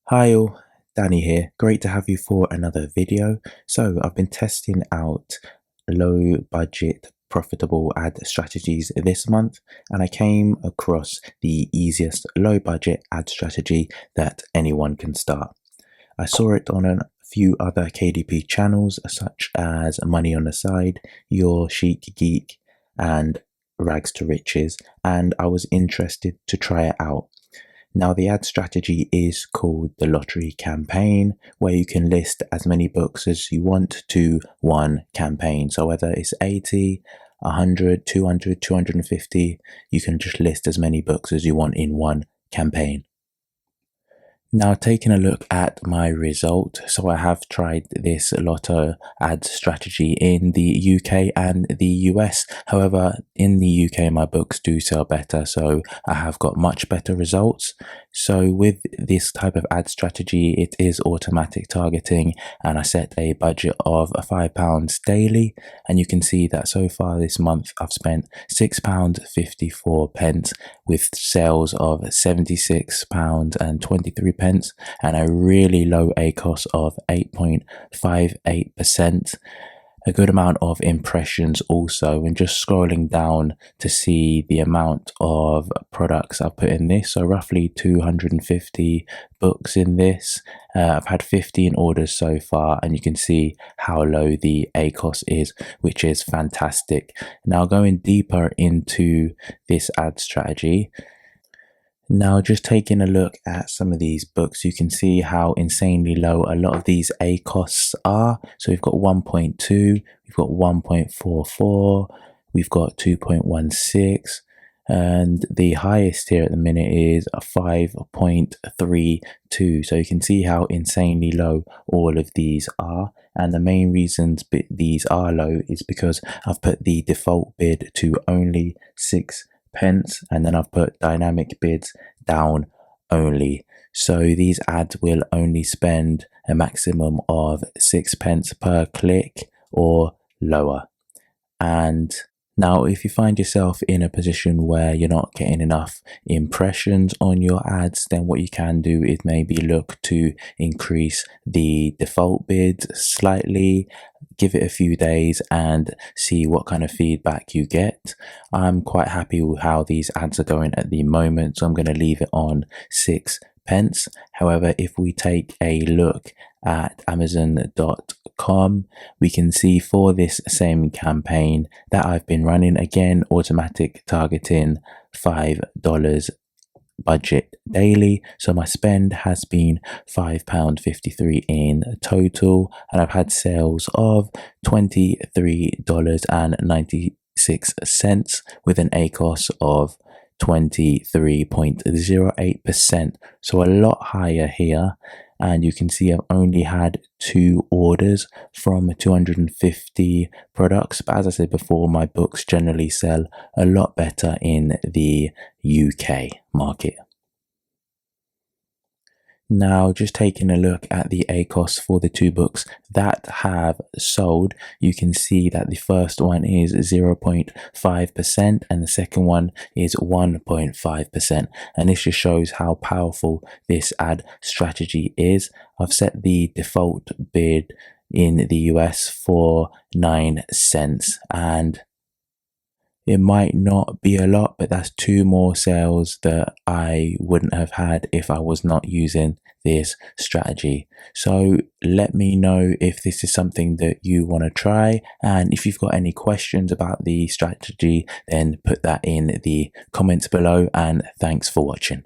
Hi all, Danny here. Great to have you for another video. So I've been testing out low budget profitable ad strategies this month, and I came across the easiest low budget ad strategy that anyone can start. I saw it on a few other KDP channels such as Money on the Side, Your Chic Geek, and Rags to Riches, and I was interested to try it out. Now, the ad strategy is called the lottery campaign, where you can list as many books as you want to one campaign. So whether it's 80, 100, 200, 250, you can just list as many books as you want in one campaign. Now, taking a look at my result, so I have tried this lotto ad strategy in the UK and the US. However, in the UK, my books do sell better, so I have got much better results. So with this type of ad strategy, it is automatic targeting, and I set a budget of £5 daily. And you can see that so far this month, I've spent £6.54 with sales of £76.23 and a really low ACOS of 8.58%. A good amount of impressions also, and just scrolling down to see the amount of products I've put in this, so roughly 250 books in this. I've had 15 orders so far, and you can see how low the ACOS is, which is fantastic. Now, going deeper into this ad strategy, now, just taking a look at some of these books, you can see how insanely low a lot of these ACOS are. So we've got 1.2, we've got 1.44, we've got 2.16, and the highest here at the minute is a 5.32. So you can see how insanely low all of these are. And the main reasons these are low is because I've put the default bid to only 6 pence, and then I've put dynamic bids down only. So these ads will only spend a maximum of 6 pence per click or lower. And now, if you find yourself in a position where you're not getting enough impressions on your ads, then what you can do is maybe look to increase the default bid slightly, give it a few days and see what kind of feedback you get. I'm quite happy with how these ads are going at the moment, so I'm going to leave it on 6 pence. However, if we take a look at Amazon.com, we can see for this same campaign that I've been running, again, automatic targeting, $5 budget daily. So my spend has been £5.53 in total, and I've had sales of $23.96 with an ACOS of 23.08%. So a lot higher here. And you can see I've only had 2 orders from 250 products. But as I said before, my books generally sell a lot better in the UK market. Now, just taking a look at the ACOS for the 2 books that have sold, you can see that the first one is 0.5% and the second one is 1.5%. And this just shows how powerful this ad strategy is. I've set the default bid in the US for 9 cents, and it might not be a lot, but that's 2 more sales that I wouldn't have had if I was not using this strategy. So let me know if this is something that you want to try, and if you've got any questions about the strategy, then put that in the comments below, and thanks for watching.